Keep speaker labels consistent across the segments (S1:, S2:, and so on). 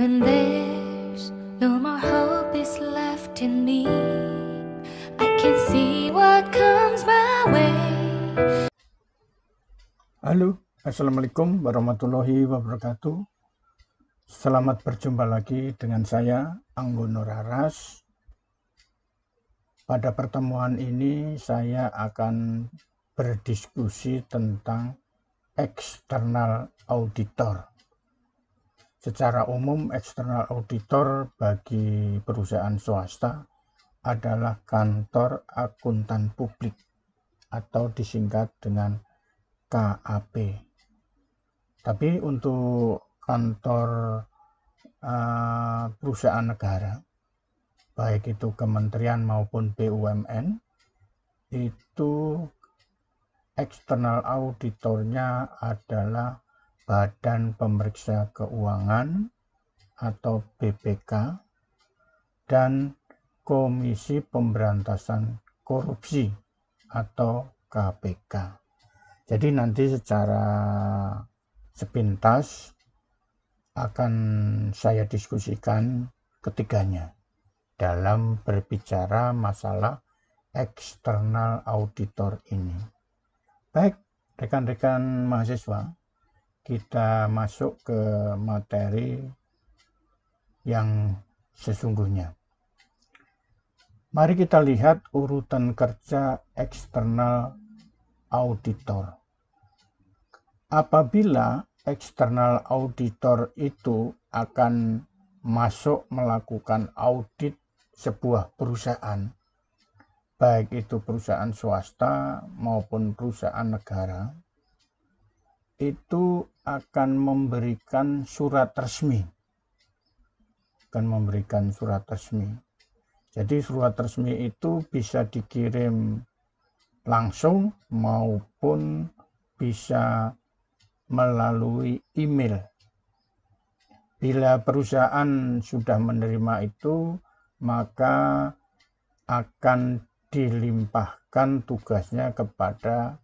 S1: When there's no more hope is left in me, I can see what comes my way.
S2: Halo, Assalamualaikum warahmatullahi wabarakatuh. Selamat berjumpa lagi dengan saya, Anggono Raras. Pada pertemuan ini saya akan berdiskusi tentang eksternal auditor. Secara umum, eksternal auditor bagi perusahaan swasta adalah kantor akuntan publik atau disingkat dengan KAP. Tapi untuk kantor perusahaan negara, baik itu kementerian maupun BUMN, itu eksternal auditornya adalah Badan Pemeriksa Keuangan atau BPK dan Komisi Pemberantasan Korupsi atau KPK. Jadi nanti secara sepintas akan saya diskusikan ketiganya dalam berbicara masalah eksternal auditor ini. Baik, rekan-rekan mahasiswa, kita masuk ke materi yang sesungguhnya. Mari kita lihat urutan kerja eksternal auditor. Apabila eksternal auditor itu akan masuk melakukan audit sebuah perusahaan, baik itu perusahaan swasta maupun perusahaan negara, itu akan memberikan surat resmi. Jadi surat resmi itu bisa dikirim langsung maupun bisa melalui email. Bila perusahaan sudah menerima itu, maka akan dilimpahkan tugasnya kepada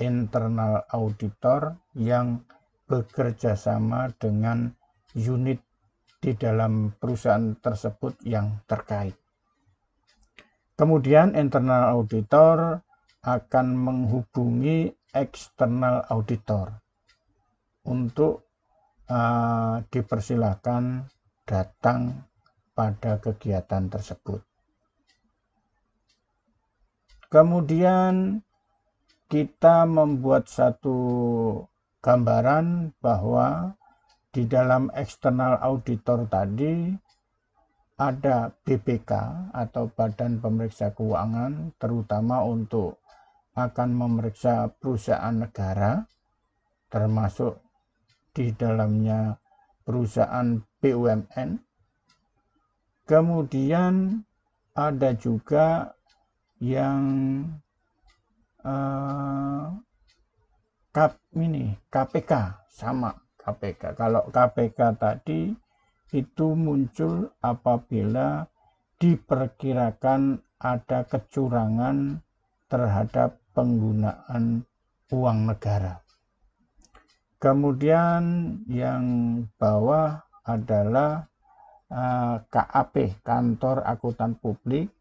S2: internal auditor yang bekerja sama dengan unit di dalam perusahaan tersebut yang terkait. Kemudian internal auditor akan menghubungi eksternal auditor untuk dipersilakan datang pada kegiatan tersebut. Kemudian kita membuat satu gambaran bahwa di dalam eksternal auditor tadi ada BPK atau Badan Pemeriksa Keuangan, terutama untuk akan memeriksa perusahaan negara, termasuk di dalamnya perusahaan BUMN. Kemudian ada juga yang KPK, sama KPK. Kalau KPK tadi itu muncul apabila diperkirakan ada kecurangan terhadap penggunaan uang negara. Kemudian yang bawah adalah KAP, Kantor Akuntan Publik.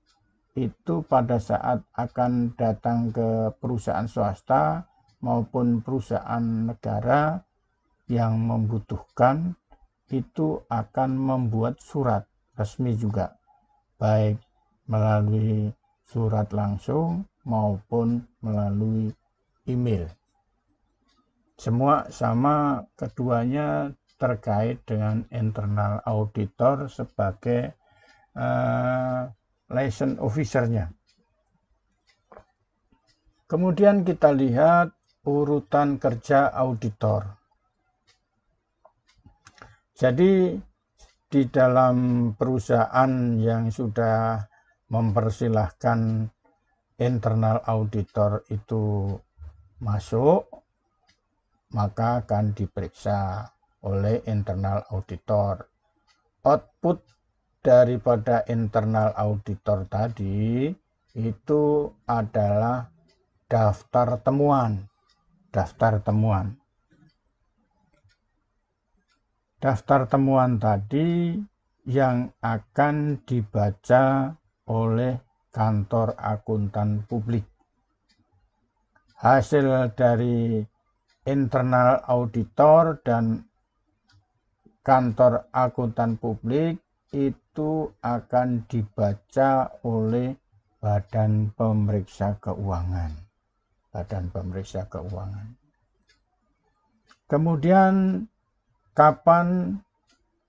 S2: Itu pada saat akan datang ke perusahaan swasta maupun perusahaan negara yang membutuhkan, itu akan membuat surat resmi juga, baik melalui surat langsung maupun melalui email. Semua sama, keduanya terkait dengan internal auditor sebagai liaison officer-nya. Kemudian kita lihat urutan kerja auditor. Jadi di dalam perusahaan yang sudah mempersilahkan internal auditor itu masuk, maka akan diperiksa oleh internal auditor. Output daripada internal auditor tadi itu adalah daftar temuan. daftar temuan tadi yang akan dibaca oleh kantor akuntan publik. Hasil dari internal auditor dan kantor akuntan publik itu akan dibaca oleh Badan Pemeriksa Keuangan. Badan Pemeriksa Keuangan. Kemudian kapan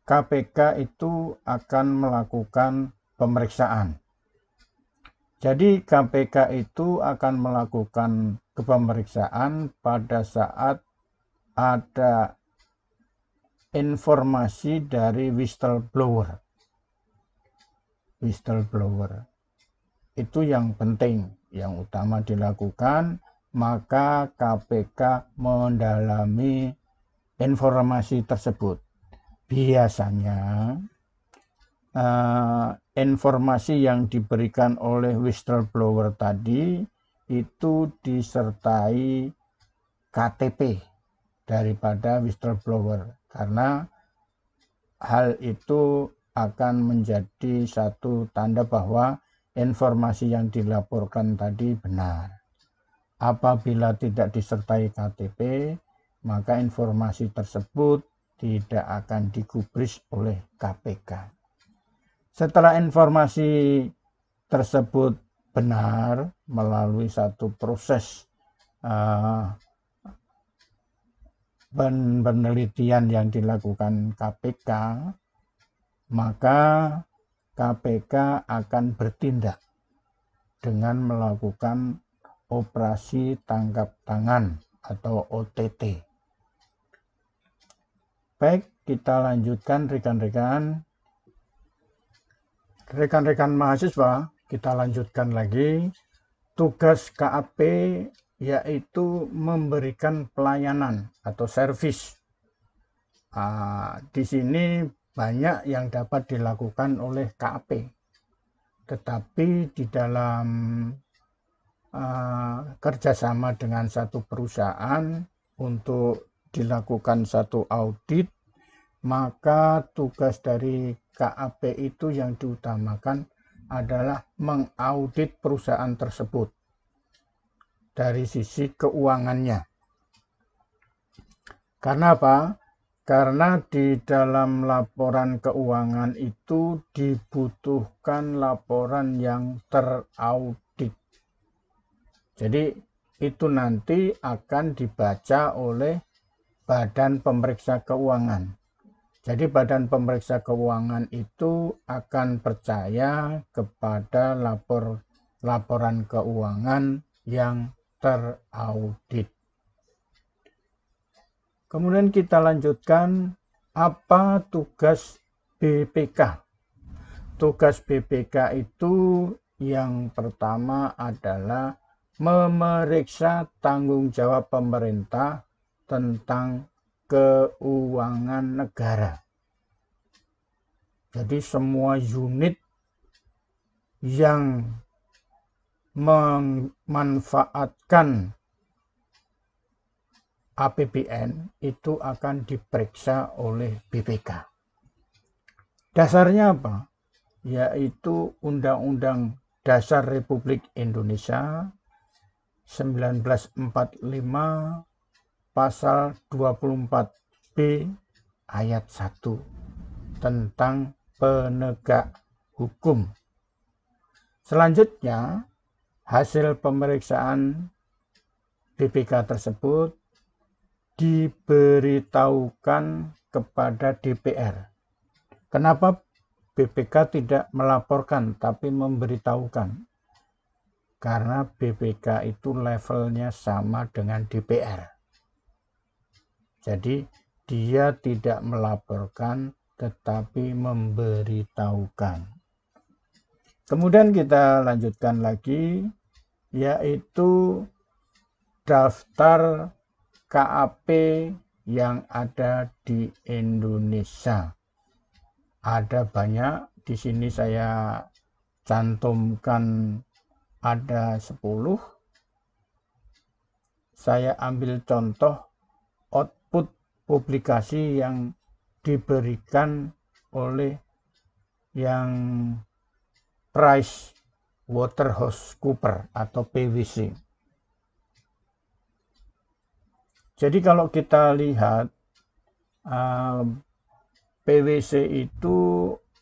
S2: KPK itu akan melakukan pemeriksaan? Jadi KPK itu akan melakukan pemeriksaan pada saat ada informasi dari whistleblower. Whistleblower itu yang penting, yang utama dilakukan, maka KPK mendalami informasi tersebut. Biasanya informasi yang diberikan oleh whistleblower tadi itu disertai KTP daripada whistleblower, karena hal itu akan menjadi satu tanda bahwa informasi yang dilaporkan tadi benar. Apabila tidak disertai KTP, maka informasi tersebut tidak akan digubris oleh KPK. Setelah informasi tersebut benar melalui satu proses penelitian yang dilakukan KPK, maka KPK akan bertindak dengan melakukan operasi tangkap tangan atau OTT. Baik, kita lanjutkan rekan-rekan. Rekan-rekan mahasiswa, kita lanjutkan lagi. Tugas KAP yaitu memberikan pelayanan atau servis. Di sini banyak yang dapat dilakukan oleh KAP. Tetapi di dalam kerjasama dengan satu perusahaan untuk dilakukan satu audit, maka tugas dari KAP itu yang diutamakan adalah mengaudit perusahaan tersebut dari sisi keuangannya. Karena apa? Karena di dalam laporan keuangan itu dibutuhkan laporan yang teraudit. Jadi itu nanti akan dibaca oleh Badan Pemeriksa Keuangan. Jadi Badan Pemeriksa Keuangan itu akan percaya kepada laporan keuangan yang teraudit. Kemudian kita lanjutkan, apa tugas BPK? Tugas BPK itu yang pertama adalah memeriksa tanggung jawab pemerintah tentang keuangan negara. Jadi semua unit yang memanfaatkan APBN itu akan diperiksa oleh BPK. Dasarnya apa? Yaitu Undang-Undang Dasar Republik Indonesia 1945 pasal 24B ayat 1 tentang penegak hukum. Selanjutnya, hasil pemeriksaan BPK tersebut diberitahukan kepada DPR. Kenapa BPK tidak melaporkan tapi memberitahukan? Karena BPK itu levelnya sama dengan DPR. Jadi dia tidak melaporkan tetapi memberitahukan. Kemudian kita lanjutkan lagi, yaitu daftar KAP yang ada di Indonesia. Ada banyak, di sini saya cantumkan ada 10. Saya ambil contoh output publikasi yang diberikan oleh yang Price Waterhouse Cooper atau PwC. Jadi kalau kita lihat PwC itu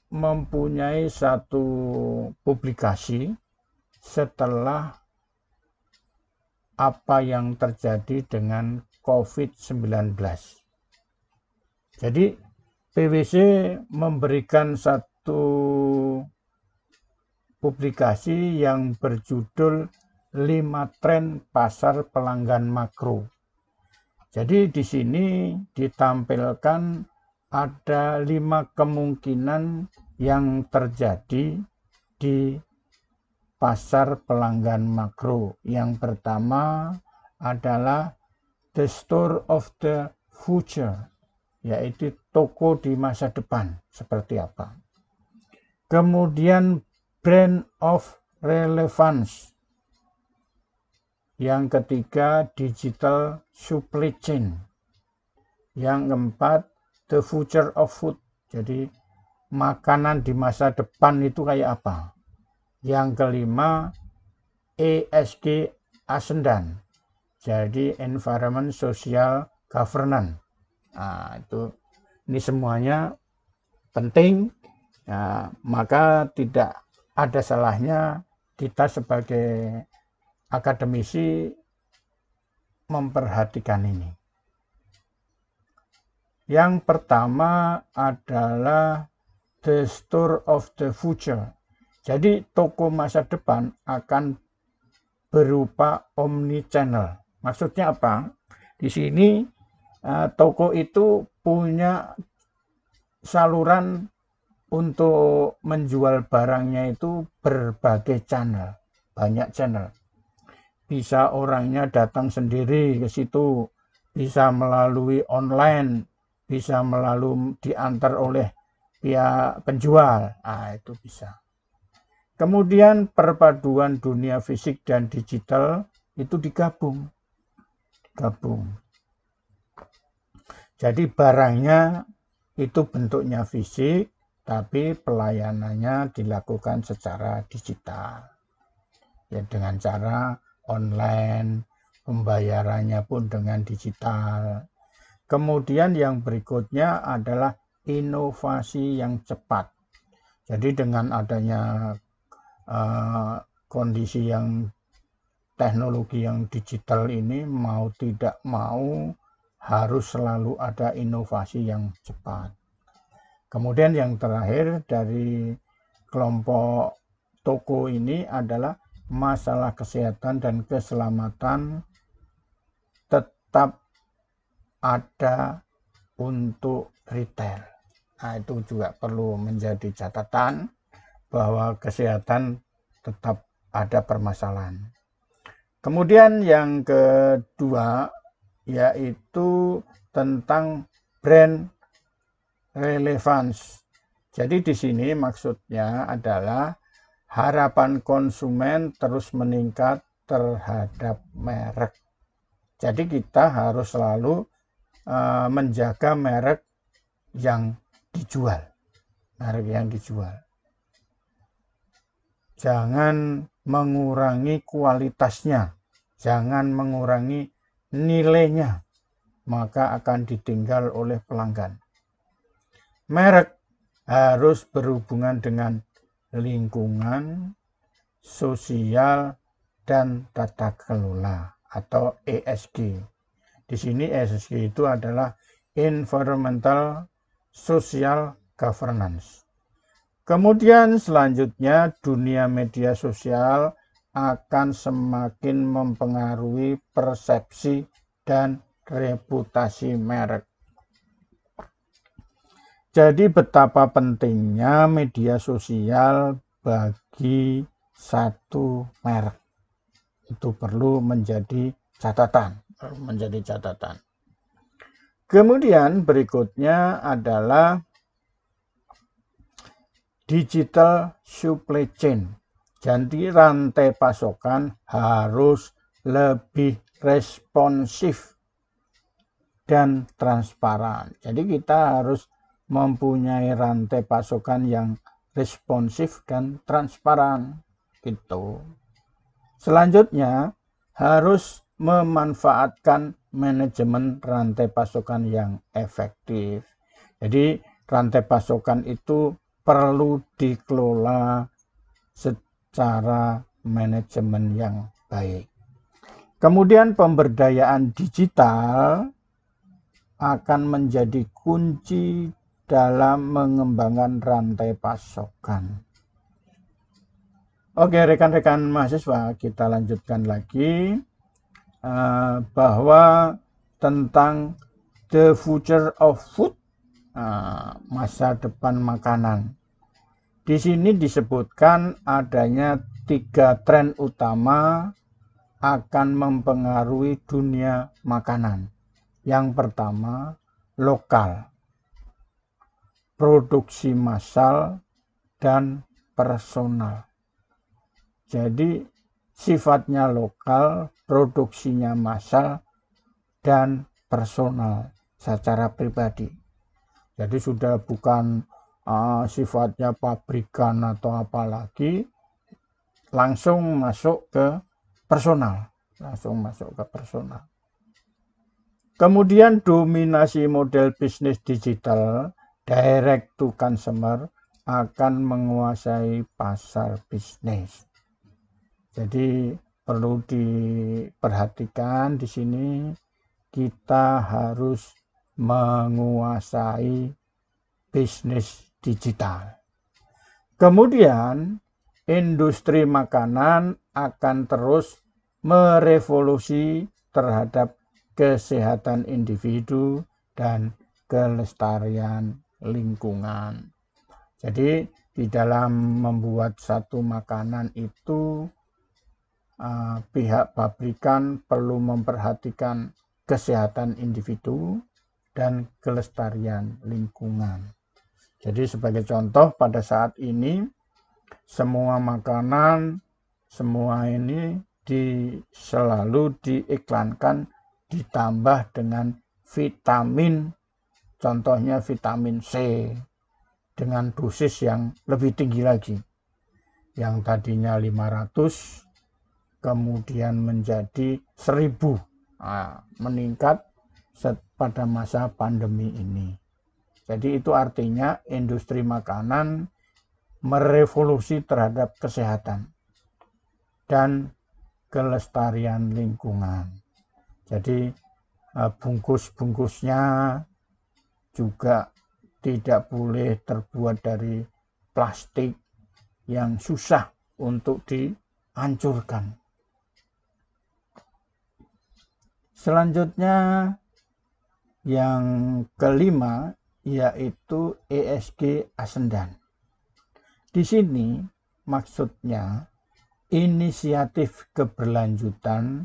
S2: mempunyai satu publikasi setelah apa yang terjadi dengan COVID-19. Jadi PwC memberikan satu publikasi yang berjudul 5 tren pasar pelanggan makro. Jadi di sini ditampilkan ada 5 kemungkinan yang terjadi di pasar pelanggan makro. Yang pertama adalah the store of the future, yaitu toko di masa depan seperti apa. Kemudian brand of relevance. Yang ketiga digital supply chain. Yang keempat the future of food. Jadi makanan di masa depan itu kayak apa. Yang kelima ESG ascendant. Jadi environment social governance. Nah, ini semuanya penting. Nah, maka tidak ada salahnya kita sebagai akademisi memperhatikan ini. Yang pertama adalah the store of the future. Jadi toko masa depan akan berupa omni-channel. Maksudnya apa? Di sini toko itu punya saluran untuk menjual barangnya itu berbagai channel, banyak channel. Bisa orangnya datang sendiri ke situ, bisa melalui online, bisa melalui diantar oleh pihak penjual. Nah, itu bisa. Kemudian perpaduan dunia fisik dan digital itu digabung. Jadi barangnya itu bentuknya fisik, tapi pelayanannya dilakukan secara digital. Ya, dengan cara online, pembayarannya pun dengan digital. Kemudian yang berikutnya adalah inovasi yang cepat. Jadi dengan adanya kondisi yang teknologi yang digital ini, mau tidak mau harus selalu ada inovasi yang cepat. Kemudian yang terakhir dari kelompok toko ini adalah masalah kesehatan dan keselamatan tetap ada untuk retail. Nah, itu juga perlu menjadi catatan bahwa kesehatan tetap ada permasalahan. Kemudian yang kedua yaitu tentang brand relevance. Jadi di sini maksudnya adalah harapan konsumen terus meningkat terhadap merek. Jadi kita harus selalu menjaga merek yang dijual. Jangan mengurangi kualitasnya, jangan mengurangi nilainya, maka akan ditinggal oleh pelanggan. Merek harus berhubungan dengan lingkungan, sosial, dan tata kelola atau ESG. Di sini ESG itu adalah Environmental Social Governance. Kemudian selanjutnya dunia media sosial akan semakin mempengaruhi persepsi dan reputasi merek. Jadi betapa pentingnya media sosial bagi satu merek. Itu perlu menjadi catatan. Kemudian berikutnya adalah digital supply chain. Jadi rantai pasokan harus lebih responsif dan transparan. Jadi kita harus mempunyai rantai pasokan yang responsif dan transparan gitu. Selanjutnya harus memanfaatkan manajemen rantai pasokan yang efektif. Jadi rantai pasokan itu perlu dikelola secara manajemen yang baik. Kemudian pemberdayaan digital akan menjadi kunci dalam mengembangkan rantai pasokan. Oke, rekan-rekan mahasiswa, kita lanjutkan lagi bahwa tentang the future of food, masa depan makanan. Di sini disebutkan adanya 3 tren utama akan mempengaruhi dunia makanan. Yang pertama, lokal, produksi massal, dan personal. Jadi sifatnya lokal, produksinya massal, dan personal secara pribadi. Jadi sudah bukan sifatnya pabrikan atau apalagi, langsung masuk ke personal. Kemudian dominasi model bisnis digital, direct to consumer, akan menguasai pasar bisnis. Jadi perlu diperhatikan di sini, kita harus menguasai bisnis digital. Kemudian industri makanan akan terus merevolusi terhadap kesehatan individu dan kelestarian lingkungan. Jadi di dalam membuat satu makanan itu pihak pabrikan perlu memperhatikan kesehatan individu dan kelestarian lingkungan. Jadi sebagai contoh, pada saat ini semua makanan, semua ini selalu diiklankan ditambah dengan vitamin, contohnya vitamin C, dengan dosis yang lebih tinggi lagi. Yang tadinya 500 kemudian menjadi 1000, meningkat pada masa pandemi ini. Jadi itu artinya industri makanan merevolusi terhadap kesehatan dan kelestarian lingkungan. Jadi bungkus-bungkusnya juga tidak boleh terbuat dari plastik yang susah untuk dihancurkan. Selanjutnya yang kelima yaitu ESG Asendan. Di sini maksudnya inisiatif keberlanjutan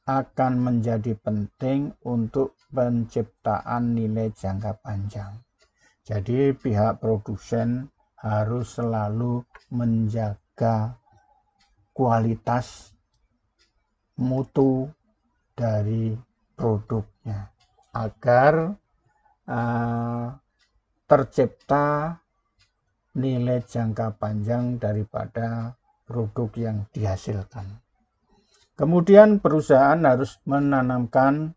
S2: akan menjadi penting untuk penciptaan nilai jangka panjang. Jadi pihak produsen harus selalu menjaga kualitas mutu dari produknya agar tercipta nilai jangka panjang daripada produk yang dihasilkan. Kemudian perusahaan harus menanamkan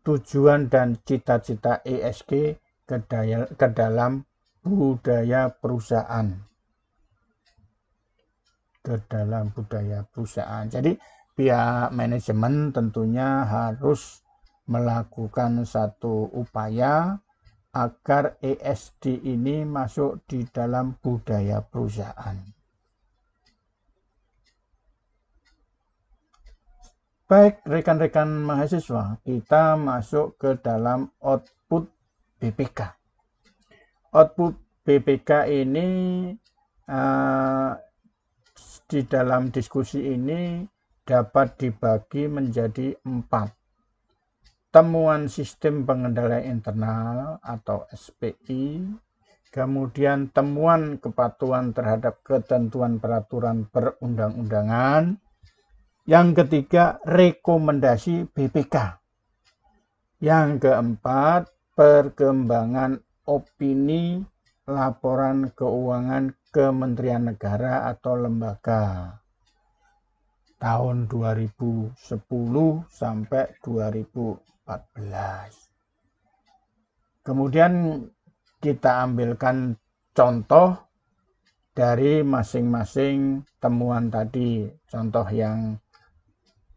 S2: tujuan dan cita-cita ESG ke dalam budaya perusahaan. Jadi pihak manajemen tentunya harus melakukan satu upaya agar ESG ini masuk di dalam budaya perusahaan. Baik rekan-rekan mahasiswa, kita masuk ke dalam output BPK. Output BPK ini di dalam diskusi ini dapat dibagi menjadi 4. Temuan sistem pengendalian internal atau SPI, kemudian temuan kepatuhan terhadap ketentuan peraturan perundang-undangan, yang ketiga rekomendasi BPK, yang keempat perkembangan opini laporan keuangan Kementerian Negara atau lembaga tahun 2010 sampai 2014. Kemudian kita ambilkan contoh dari masing-masing temuan tadi. Contoh yang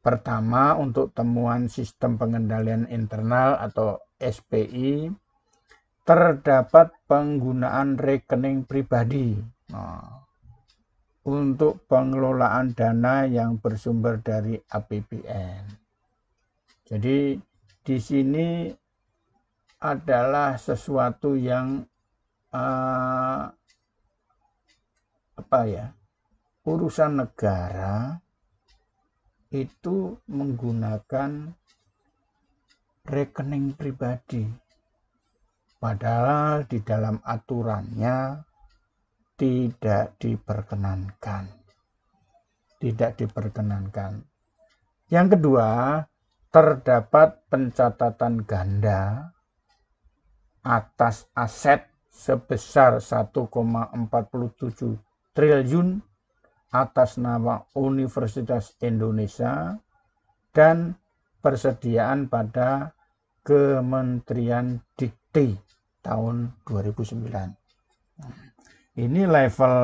S2: pertama untuk temuan sistem pengendalian internal atau SPI, terdapat penggunaan rekening pribadi untuk pengelolaan dana yang bersumber dari APBN. Jadi di sini adalah sesuatu yang urusan negara itu menggunakan rekening pribadi, padahal di dalam aturannya tidak diperkenankan. Yang kedua, terdapat pencatatan ganda atas aset sebesar 1,47 triliun atas nama Universitas Indonesia dan persediaan pada Kementerian Dikti tahun 2009. Ini level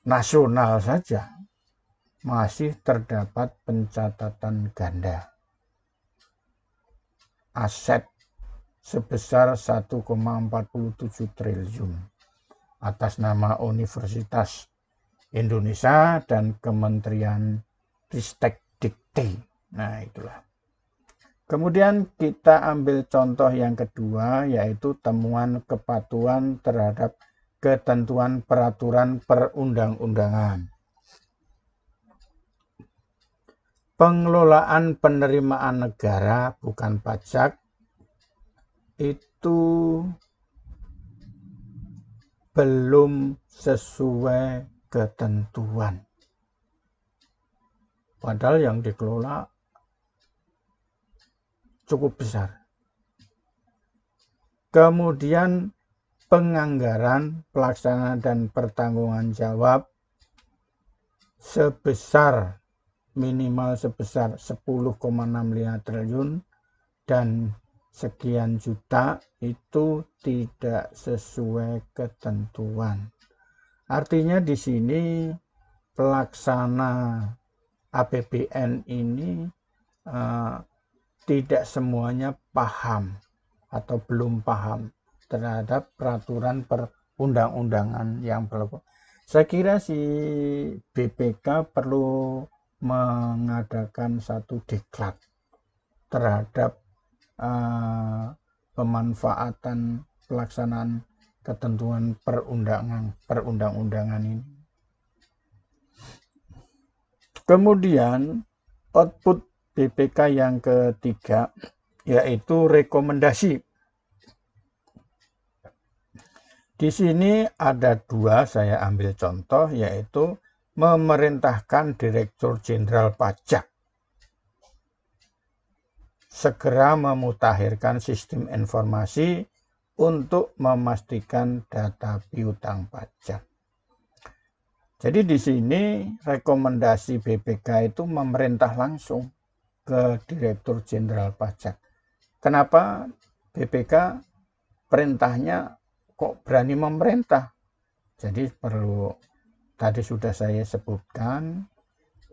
S2: nasional saja masih terdapat pencatatan ganda aset sebesar 1,47 triliun atas nama Universitas Indonesia dan Kementerian Ristek Dikti. Nah, itulah. Kemudian kita ambil contoh yang kedua, yaitu temuan kepatuhan terhadap ketentuan peraturan perundang-undangan. Pengelolaan penerimaan negara bukan pajak itu belum sesuai ketentuan. Padahal yang dikelola cukup besar. Kemudian penganggaran, pelaksanaan dan pertanggungan jawab minimal sebesar 10,65 triliun dan sekian juta itu tidak sesuai ketentuan. Artinya di sini pelaksana APBN ini tidak semuanya paham atau belum paham terhadap peraturan perundang-undangan yang berlaku. Saya kira si BPK perlu mengadakan satu diklat terhadap pemanfaatan pelaksanaan ketentuan perundang-undangan ini. Kemudian output BPK yang ketiga yaitu rekomendasi. Di sini ada dua, saya ambil contoh, yaitu memerintahkan Direktur Jenderal Pajak segera memutakhirkan sistem informasi untuk memastikan data piutang pajak. Jadi di sini rekomendasi BPK itu memerintah langsung ke Direktur Jenderal Pajak. Kenapa BPK perintahnya kok berani memerintah? Jadi tadi sudah saya sebutkan,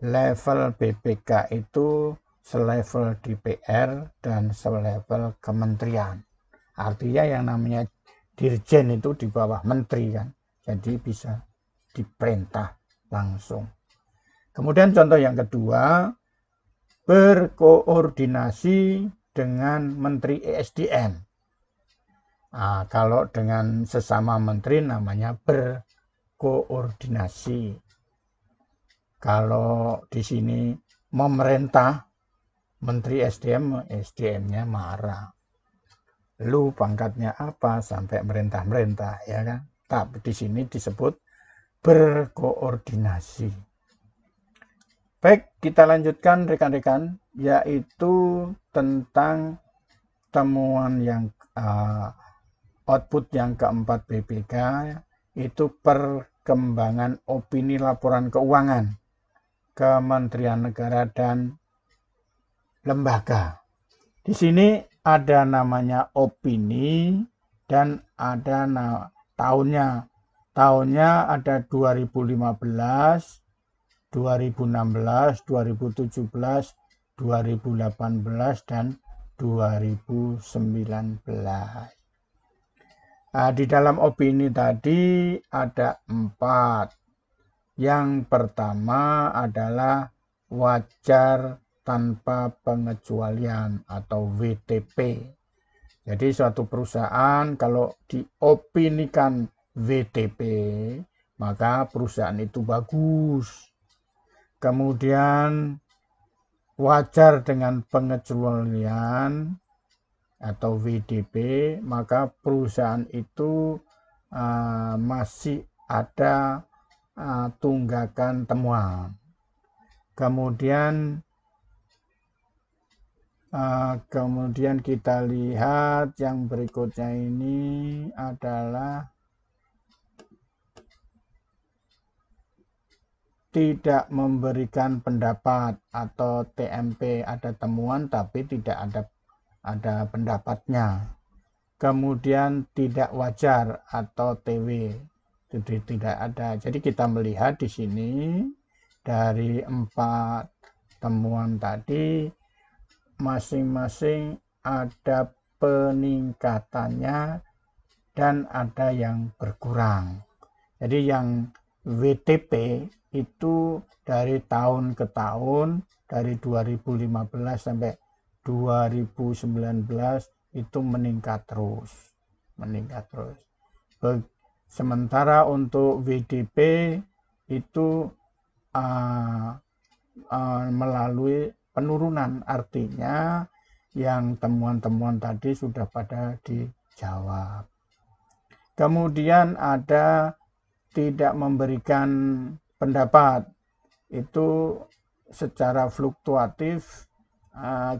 S2: level BPK itu selevel DPR dan selevel kementerian. Artinya yang namanya dirjen itu di bawah menteri kan. Jadi bisa diperintah langsung. Kemudian contoh yang kedua, berkoordinasi dengan Menteri ESDM. Nah, kalau dengan sesama menteri namanya berkoordinasi. Kalau di sini memerintah Menteri SDM-nya marah. Lu pangkatnya apa sampai merintah-merintah, ya kan? Tapi di sini disebut berkoordinasi. Baik, kita lanjutkan rekan-rekan, yaitu tentang temuan yang output yang keempat BPK itu perkembangan opini laporan keuangan Kementerian Negara dan lembaga. Di sini ada namanya opini dan ada tahunnya. Tahunnya ada 2015, 2016, 2017, 2018, dan 2019. Di dalam opini tadi ada 4. Yang pertama adalah wajar tanpa pengecualian atau WTP. Jadi suatu perusahaan kalau diopinikan WTP, maka perusahaan itu bagus. Kemudian wajar dengan pengecualian atau WDP, maka perusahaan itu masih ada tunggakan temuan. Kemudian kita lihat yang berikutnya ini adalah tidak memberikan pendapat atau TMP, ada temuan tapi tidak ada pendapatnya. Kemudian tidak wajar atau TW, jadi tidak ada. Jadi kita melihat di sini dari 4 temuan tadi masing-masing ada peningkatannya dan ada yang berkurang. Jadi yang WTP itu dari tahun ke tahun, dari 2015 sampai 2019 itu meningkat terus. Sementara untuk WDP itu melalui penurunan, artinya yang temuan-temuan tadi sudah pada dijawab. Kemudian ada tidak memberikan pendapat, itu secara fluktuatif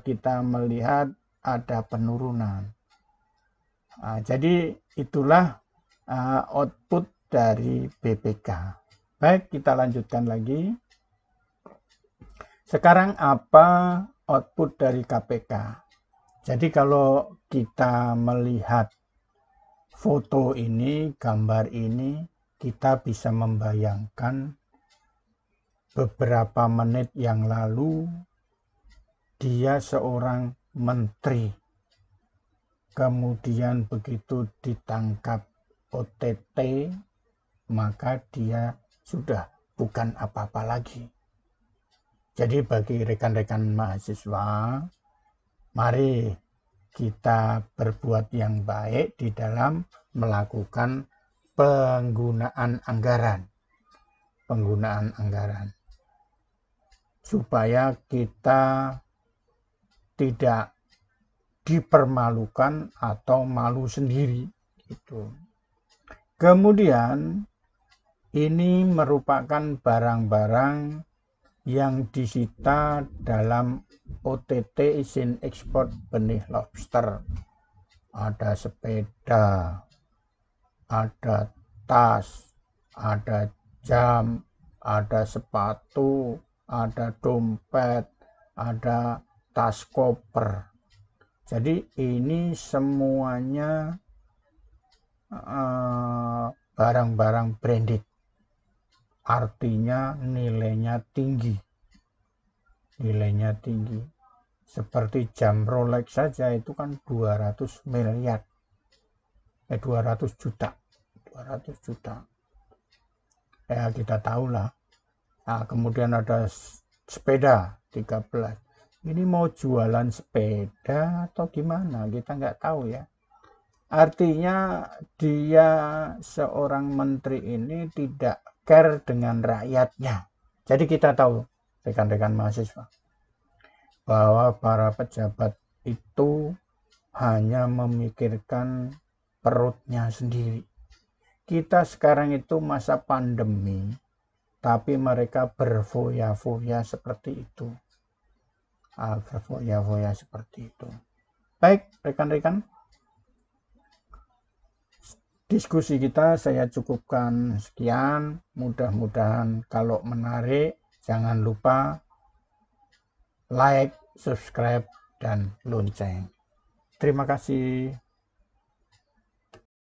S2: kita melihat ada penurunan. Jadi itulah output dari BPK. Baik, kita lanjutkan lagi. Sekarang apa output dari KPK? Jadi kalau kita melihat foto ini, gambar ini, kita bisa membayangkan beberapa menit yang lalu dia seorang menteri. Kemudian begitu ditangkap OTT, maka dia sudah bukan apa-apa lagi. Jadi bagi rekan-rekan mahasiswa, mari kita berbuat yang baik di dalam melakukan penggunaan anggaran. Supaya kita tidak dipermalukan atau malu sendiri. Gitu. Kemudian ini merupakan barang-barang yang disita dalam OTT izin ekspor benih lobster. Ada sepeda, ada tas, ada jam, ada sepatu, ada dompet, ada tas koper. Jadi ini semuanya barang-barang branded. Artinya nilainya tinggi. Seperti jam Rolex saja itu kan 200 miliar. 200 juta. Ya kita tahulah. Nah, kemudian ada sepeda 13. Ini mau jualan sepeda atau gimana? Kita nggak tahu ya. Artinya dia seorang menteri ini tidak care dengan rakyatnya. Jadi kita tahu, rekan-rekan mahasiswa, bahwa para pejabat itu hanya memikirkan perutnya sendiri. Kita sekarang itu masa pandemi, tapi mereka berfoya-foya seperti itu. Baik, rekan-rekan. diskusi kita saya cukupkan sekian. Mudah-mudahan kalau menarik, jangan lupa like, subscribe, dan lonceng. Terima kasih.